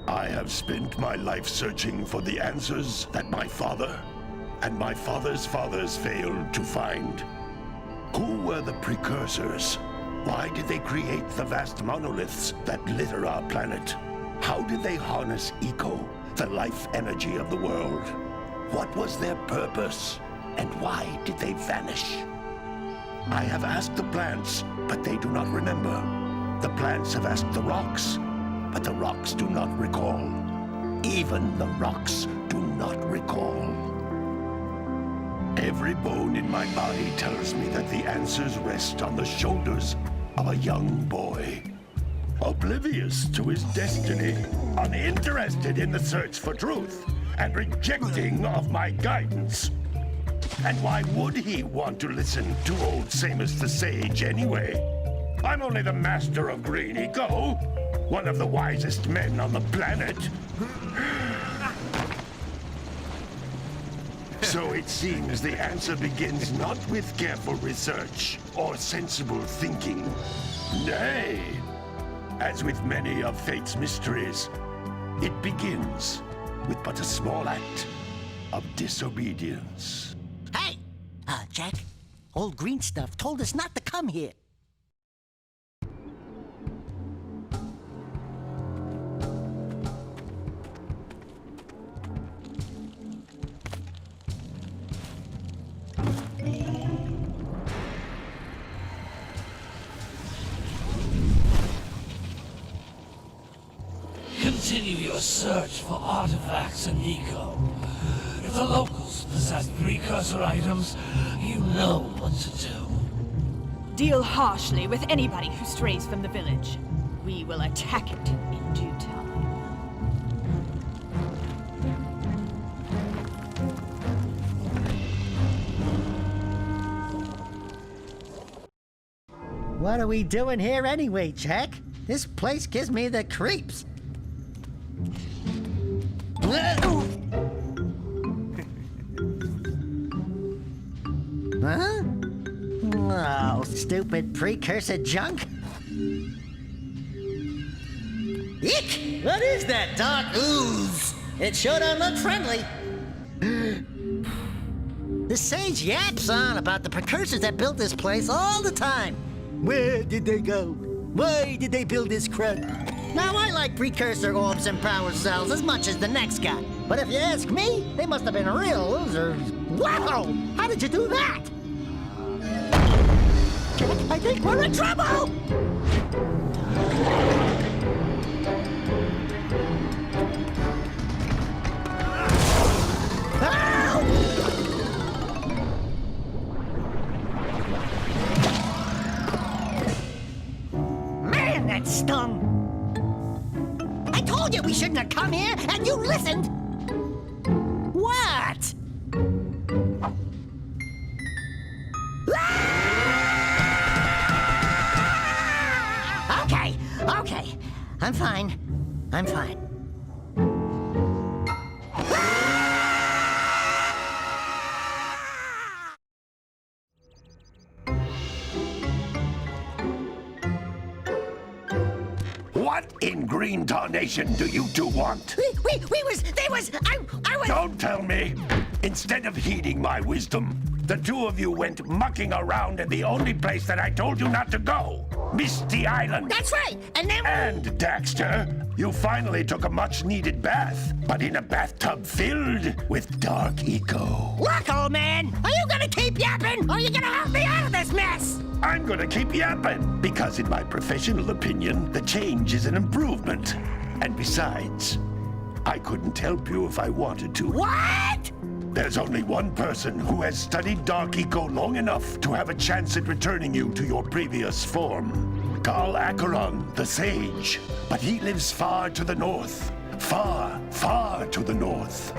I have spent my life searching for the answers that my father and my father's fathers failed to find. Who were the Precursors? Why did they create the vast monoliths that litter our planet? How did they harness eco, the life energy of the world? What was their purpose? And why did they vanish? I have asked the plants, but they do not remember. The plants have asked the rocks, but the rocks do not recall. Even the rocks do not recall. Every bone in my body tells me that the answers rest on the shoulders of a young boy. Oblivious to his destiny, uninterested in the search for truth, and rejecting of my guidance. And why would he want to listen to old Samus the Sage anyway? I'm only the master of green eco, one of the wisest men on the planet. So it seems the answer begins not with careful research or sensible thinking. Nay, as with many of fate's mysteries, it begins with but a small act of disobedience. Hey! Jak, old green stuff told us not to come here. Continue your search for artifacts and eco. If the locals possess precursor items, you know what to do. Deal harshly with anybody who strays from the village. We will attack it in due time. What are we doing here anyway, Jak? This place gives me the creeps. Huh? Oh, stupid precursor junk. Eek! What is that dark ooze? It sure don't look friendly. The sage yaps on about the precursors that built this place all the time. Where did they go? Why did they build this crud? Now, I like precursor orbs and power cells as much as the next guy. But if you ask me, they must have been real losers. Wow! How did you do that? Jak, I think we're in trouble! Man, that stung! I told you we shouldn't have come here, and you listened! What? Okay. I'm fine. What in green tarnation do you two want? I was... Don't tell me! Instead of heeding my wisdom, the two of you went mucking around in the only place that I told you not to go. Misty Island. That's right, and then... And, Daxter, you finally took a much-needed bath, but in a bathtub filled with dark eco. Look, old man, are you gonna keep yapping, or are you gonna help me out of this mess? I'm gonna keep yapping, because in my professional opinion, the change is an improvement. And besides, I couldn't help you if I wanted to. What? There's only one person who has studied dark eco long enough to have a chance at returning you to your previous form. Carl Acheron, the Sage. But he lives far to the north. Far, far to the north.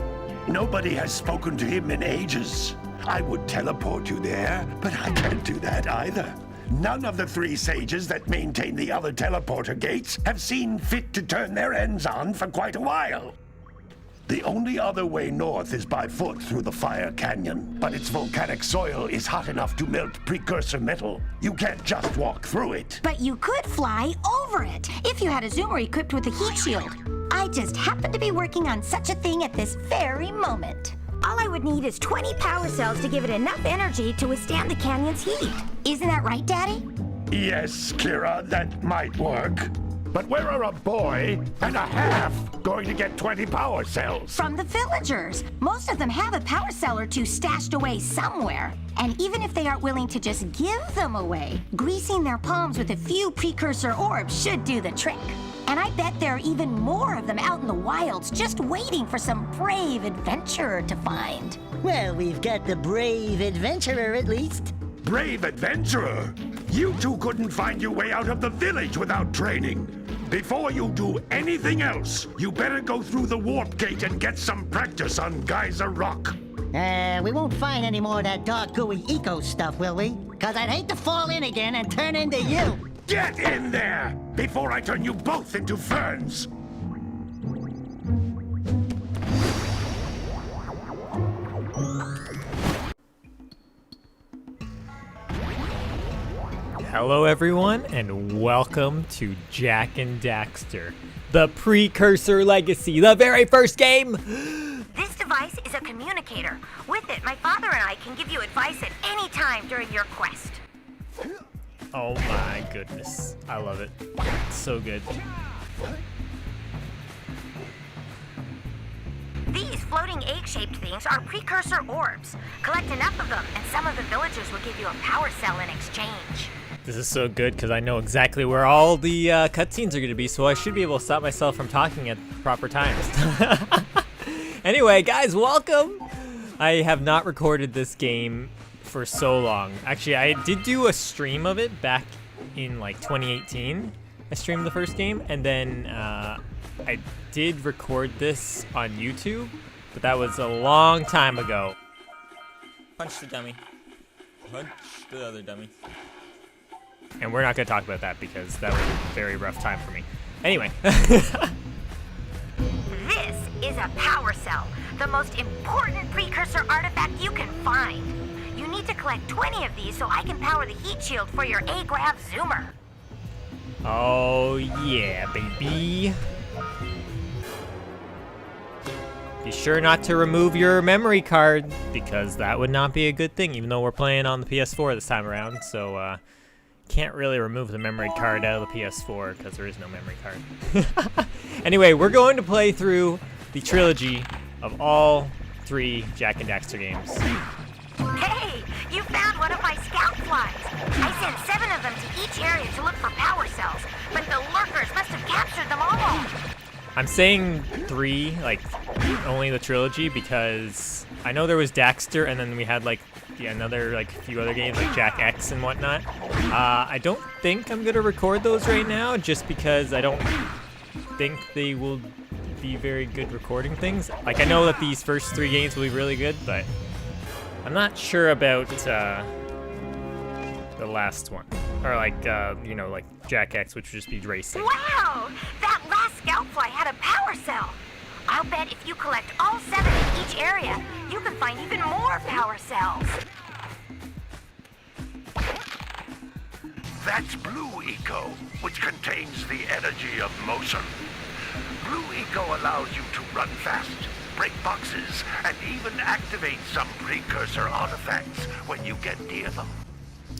Nobody has spoken to him in ages. I would teleport you there, but I can't do that either. None of the three sages that maintain the other teleporter gates have seen fit to turn their ends on for quite a while. The only other way north is by foot through the Fire Canyon, but its volcanic soil is hot enough to melt precursor metal. You can't just walk through it. But you could fly over it, if you had a zoomer equipped with a heat shield. I I just happen to be working on such a thing at this very moment. All I would need is 20 power cells to give it enough energy to withstand the canyon's heat. Isn't that right, Daddy? Yes, Kira, that might work. But where are a boy and a half going to get 20 power cells? From the villagers. Most of them have a power cell or two stashed away somewhere. And even if they aren't willing to just give them away, greasing their palms with a few precursor orbs should do the trick. And I bet there are even more of them out in the wilds just waiting for some brave adventurer to find. Well, we've got the brave adventurer at least. Brave adventurer? You two couldn't find your way out of the village without training. Before you do anything else, you better go through the warp gate and get some practice on Geyser Rock. We won't find any more of that dark gooey eco stuff, will we? Cause I'd hate to fall in again and turn into you. Get in there before I turn you both into ferns. Hello everyone, and welcome to Jak and Daxter, the Precursor Legacy, the very first game! This device is a communicator. With it, my father and I can give you advice at any time during your quest. Oh my goodness, I love it. It's so good. These floating egg-shaped things are precursor orbs. Collect enough of them, and some of the villagers will give you a power cell in exchange. This is so good because I know exactly where all the cutscenes are going to be, so I should be able to stop myself from talking at proper times. Anyway, guys, welcome! I have not recorded this game for so long. Actually, I did do a stream of it back in like 2018. I streamed the first game, and then I did record this on YouTube, but that was a long time ago. Punch the dummy. Punch the other dummy. And we're not going to talk about that because that was a very rough time for me. Anyway. This is a power cell, the most important precursor artifact you can find. You need to collect 20 of these so I can power the heat shield for your A-Grav zoomer. Oh yeah, baby. Be sure not to remove your memory card because that would not be a good thing, even though we're playing on the PS4 this time around, so can't really remove the memory card out of the PS4 because there is no memory card. Anyway, we're going to play through the trilogy of all 3 Jak and Daxter games. Hey, you found one of my scout flies. I sent 7 of them to each area to look for power cells, but the lurkers must have captured them all. I'm saying 3, like only the trilogy, because I know there was Daxter, and then we had like another like few other games like Jak X and whatnot. I don't think I'm gonna record those right now, just because I don't think they will be very good recording things. Like I know that these first 3 games will be really good, but I'm not sure about the last one, or like you know, like Jak X, which would just be racing. Wow, that last scout fly had a power cell. I'll bet if you collect all 7 in each area, you can find even more power cells. That's Blue Eco, which contains the energy of motion. Blue Eco allows you to run fast, break boxes, and even activate some precursor artifacts when you get near them.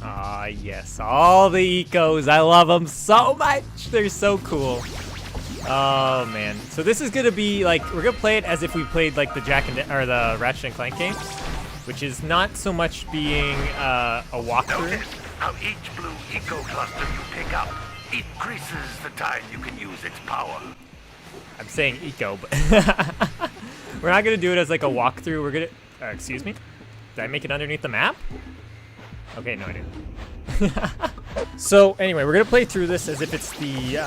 Ah, yes, all the ecos. I love them so much. They're so cool. Oh man. So this is gonna be like, we're gonna play it as if we played like the or the Ratchet and Clank game, which is not so much being a walkthrough. Notice how each Blue Eco cluster you pick up increases the time you can use its power. I'm saying eco, but we're not gonna do it as like a walkthrough. We're gonna, excuse me? Did I make it underneath the map? Okay, no I didn't. So anyway, we're gonna play through this as if it's the,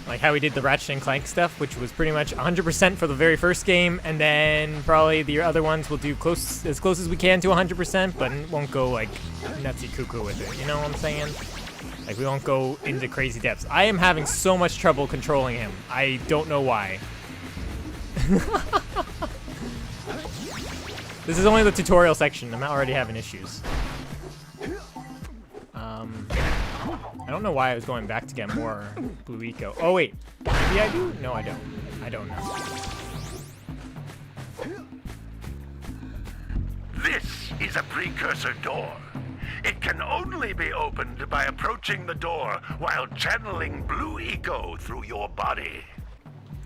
like how we did the Ratchet and Clank stuff, which was pretty much 100% for the very first game, and then probably the other ones we'll do as close as we can to 100%, but won't go like nutsy cuckoo with it. You know what I'm saying? Like we won't go into crazy depths. I am having so much trouble controlling him. I don't know why. This is only the tutorial section. I'm already having issues. I don't know why I was going back to get more Blue Eco. Oh wait, maybe I do? No, I don't. I I don't know. This is a precursor door. It can only be opened by approaching the door while channeling blue eco through your body.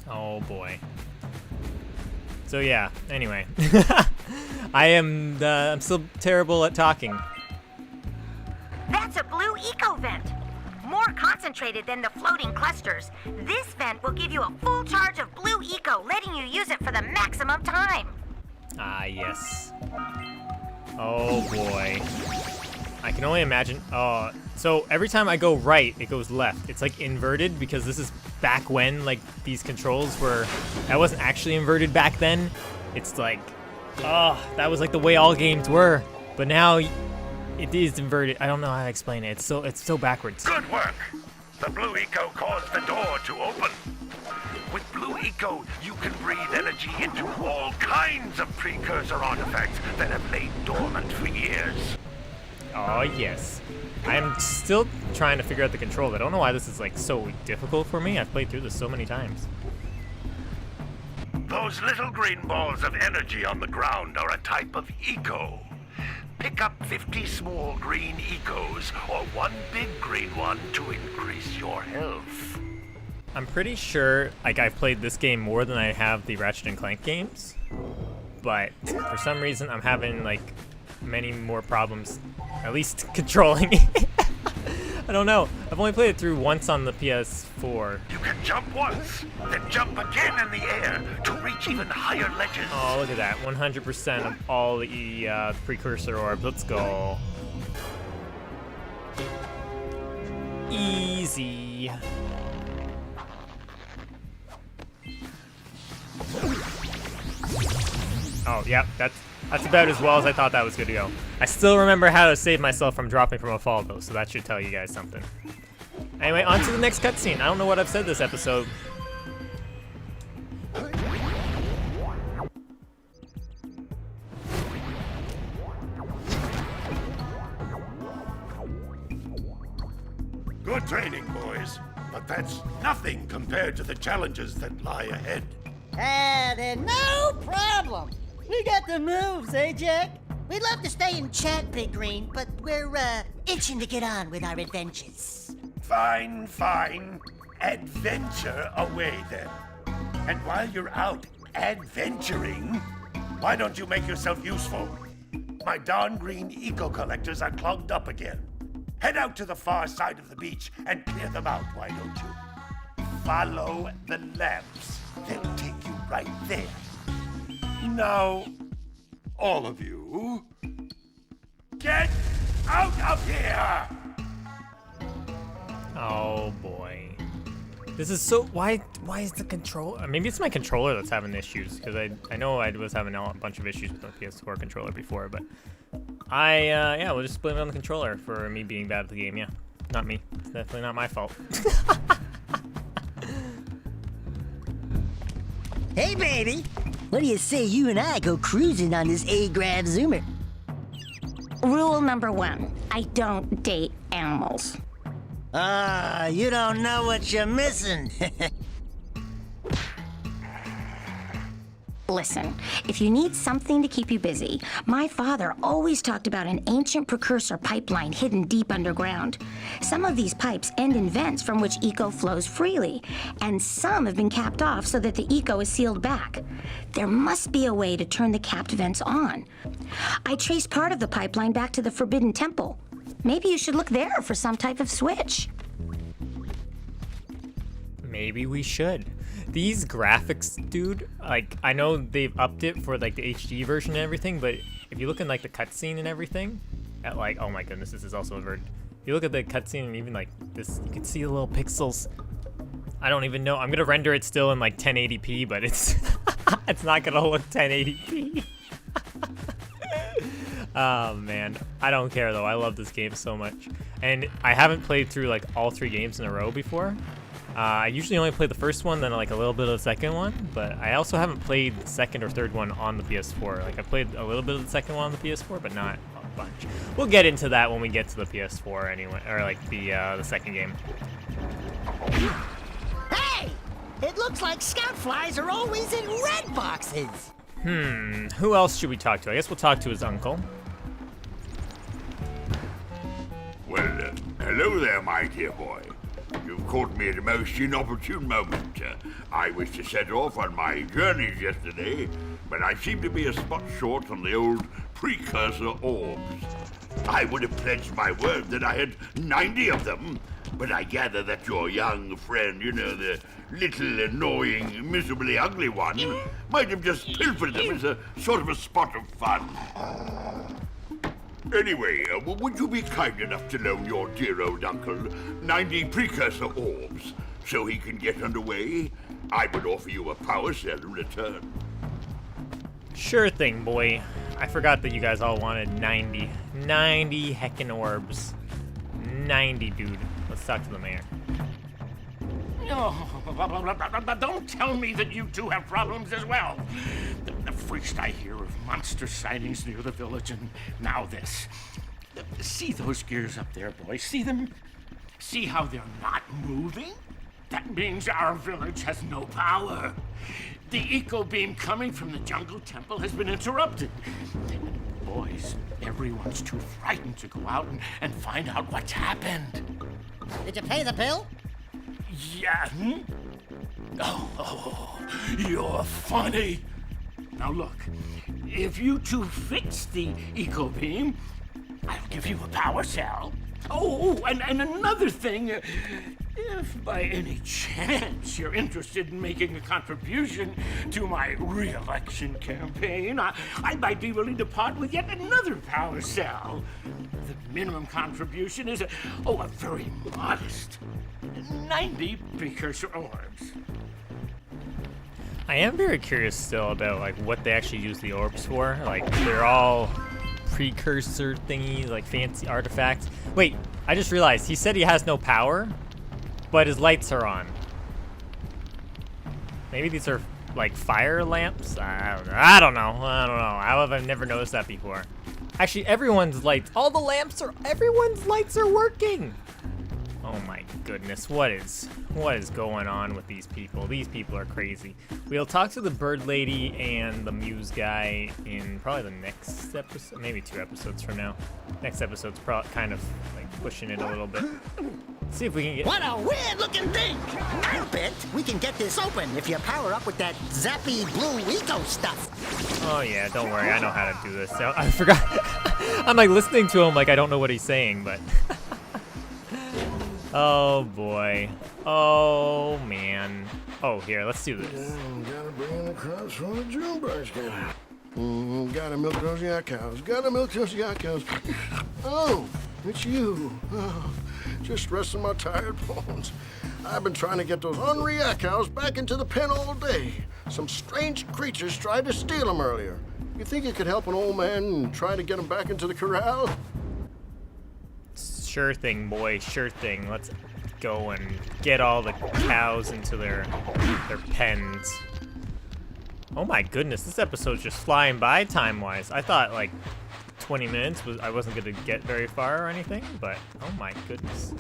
Oh boy. So yeah, anyway. I'm still terrible at talking. That's a blue eco vent. More concentrated than the floating clusters. This vent will give you a full charge of blue eco, letting you use it for the maximum time. Ah, yes. Oh boy. I can only imagine. Oh, so every time I go right, it goes left. It's like inverted because this is back when like these controls were. That wasn't actually inverted back then. It's like, oh, that was like the way all games were. But now it is inverted. I don't know how to explain it. It's so backwards. Good work. The blue eco caused the door to open. With blue eco, you can breathe energy into all kinds of precursor artifacts that have laid dormant for years. Oh yes. I'm still trying to figure out the control. I don't know why this is like so difficult for me. I've played through this so many times. Those little green balls of energy on the ground are a type of eco. Pick up 50 small green ecos or one big green one to increase your health. I'm pretty sure like I've played this game more than I have the Ratchet and Clank games, but for some reason I'm having like many more problems, at least controlling it. I don't know. I've only played it through once on the PS4. You can jump once, then jump again in the air to reach even higher ledges. Oh, look at that. 100% of all the precursor orbs. Let's go. Easy. Oh, yeah, that's about as well as I thought that was good to go. I still remember how to save myself from dropping from a fall, though, so that should tell you guys something. Anyway, on to the next cutscene. I don't know what I've said this episode. Good training, boys, but that's nothing compared to the challenges that lie ahead. Then no problem. We got the moves, eh, Jak? We'd love to stay and chat, Big Green, but we're, itching to get on with our adventures. Fine, fine. Adventure away, then. And while you're out adventuring, why don't you make yourself useful? My darn green eco collectors are clogged up again. Head out to the far side of the beach and clear them out, why don't you? Follow the lamps. They'll take you right there. Now, all of you, get out of here! Oh boy. This is so, why is the controller, maybe it's my controller that's having issues, because I know I was having a bunch of issues with the PS4 controller before, but yeah, we'll just blame it on the controller for me being bad at the game, yeah. Not me. It's definitely not my fault. Hey, baby. What do you say you and I go cruising on this A-Grav Zoomer? Rule number 1, I don't date animals. Ah, you don't know what you're missing. Listen, if you need something to keep you busy, my father always talked about an ancient precursor pipeline hidden deep underground. Some of these pipes end in vents from which eco flows freely, and some have been capped off so that the eco is sealed back. There must be a way to turn the capped vents on. I traced part of the pipeline back to the Forbidden Temple. Maybe you should look there for some type of switch. Maybe we should. These graphics, dude, like, I know they've upped it for, like, the HD version and everything, but if you look in, like, the cutscene and everything, at, like, oh my goodness, this is also inverted. If you look at the cutscene and even, like, this, you can see the little pixels. I don't even know. I'm gonna render it still in, like, 1080p, but it's, it's not gonna look 1080p. Oh, man. I don't care, though. I love this game so much. And I haven't played through, like, all 3 games in a row before. I usually only play the first one, then like a little bit of the second one, but I also haven't played the second or third one on the PS4. Like I played a little bit of the second one on the PS4, but not a bunch. We'll get into that when we get to the PS4 anyway, or like the second game. Hey! It looks like scout flies are always in red boxes. Who else should we talk to? I guess we'll talk to his uncle. Well, hello there, my dear boy. You've caught me at a most inopportune moment. I was to set off on my journeys yesterday, but I seem to be a spot short on the old Precursor orbs. I would have pledged my word that I had 90 of them, but I gather that your young friend, you know, the little annoying, miserably ugly one, might have just pilfered them as a sort of a spot of fun. Anyway, would you be kind enough to loan your dear old uncle 90 Precursor orbs so he can get underway? I would offer you a power cell in return. Sure thing, boy. I forgot that you guys all wanted 90. 90 heckin' orbs. 90, dude. Let's talk to the mayor. Oh, don't tell me that you two have problems as well. The first I hear of monster sightings near the village, and now this. See those gears up there, boys? See them? See how they're not moving? That means our village has no power. The eco beam coming from the jungle temple has been interrupted. Boys, everyone's too frightened to go out and find out what's happened. Did you pay the bill? Yeah. Oh, you're funny. Now look, if you two fix the eco beam, I'll give you a power cell. Oh, and another thing, if by any chance you're interested in making a contribution to my re-election campaign, I might be willing to part with yet another power cell. The minimum contribution is a very modest 90 Precursor orbs. I am very curious still about like what they actually use the orbs for. Like they're all Precursor thingies, like fancy artifacts. Wait, I just realized he said he has no power, but his lights are on. Maybe these are like fire lamps? I don't know. How have I never noticed that before? Actually, everyone's lights, everyone's lights are working. Oh my goodness, what is going on with these people? These people are crazy. We'll talk to the bird lady and the muse guy in probably the next episode, maybe 2 episodes from now. Next episode's probably kind of like pushing it a little bit. Let's see if we can get... What a weird looking thing! I bet we can get this open if you power up with that zappy blue eco stuff. Oh yeah, don't worry, I know how to do this. So, I forgot. I'm like listening to him like I don't know what he's saying, but... Oh boy. Oh man. Oh, here, let's do this. Gotta bring in the crops from the June brush. Gotta milk those yak cows. Gotta milk those yak cows. Oh, it's you. Oh, just resting my tired bones. I've been trying to get those ornery yak cows back into the pen all day. Some strange creatures tried to steal them earlier. You think you could help an old man and try to get them back into the corral? Sure thing, boy, sure thing. Let's go and get all the cows into their pens. Oh my goodness, this episode's just flying by time-wise. I thought like 20 minutes I wasn't gonna get very far or anything, but oh my goodness.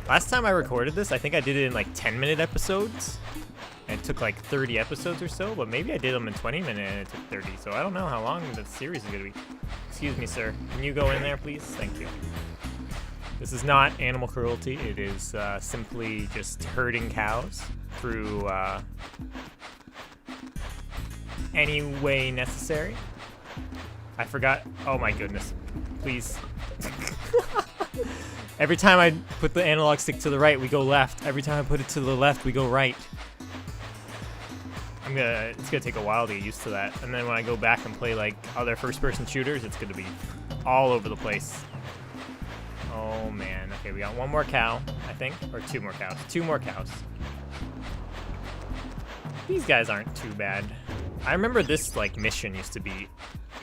Last time I recorded this, I think I did it in like 10-minute episodes. And it took like 30 episodes or so, but maybe I did them in 20 minutes and it took 30. So I don't know how long the series is gonna be. Excuse me, sir. Can you go in there, please? Thank you. This is not animal cruelty. It is simply just herding cows through any way necessary. I forgot. Oh my goodness. Please. Every time I put the analog stick to the right, we go left. Every time I put it to the left, we go right. It's gonna take a while to get used to that. And then when I go back and play like other first-person shooters, it's gonna be all over the place. Oh man, okay, we got 1 more cow, I think, or 2 more cows. 2 more cows. These guys aren't too bad. I remember this like mission used to be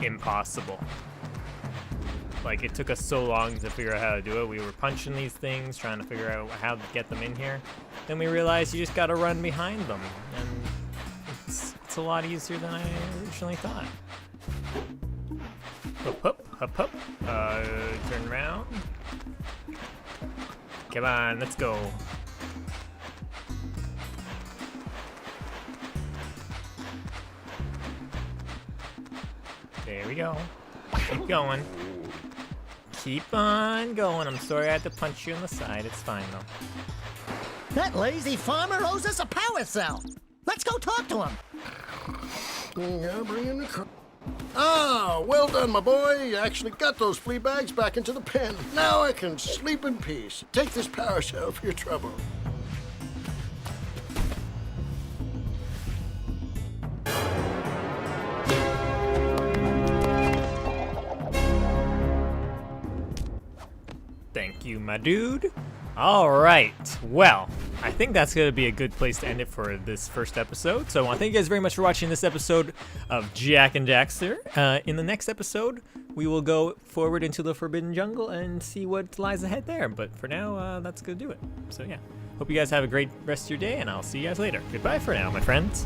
impossible. Like it took us so long to figure out how to do it. We were punching these things, trying to figure out how to get them in here. Then we realized you just gotta run behind them, and it's a lot easier than I originally thought. Hup, hup, hup, hup. Turn around. Come on, let's go. There we go. Keep going. Keep on going. I'm sorry I had to punch you in the side. It's fine, though. That lazy farmer owes us a power cell. Let's go talk to him. Yeah, bring in the car. Ah, well done, my boy. You actually got those flea bags back into the pen. Now I can sleep in peace. Take this power cell for your trouble. Thank you, my dude. All right. Well, I think that's going to be a good place to end it for this first episode. So I want to thank you guys very much for watching this episode of Jak and Daxter. In the next episode, we will go forward into the Forbidden Jungle and see what lies ahead there. But for now, that's going to do it. So yeah, hope you guys have a great rest of your day, and I'll see you guys later. Goodbye for now, my friends.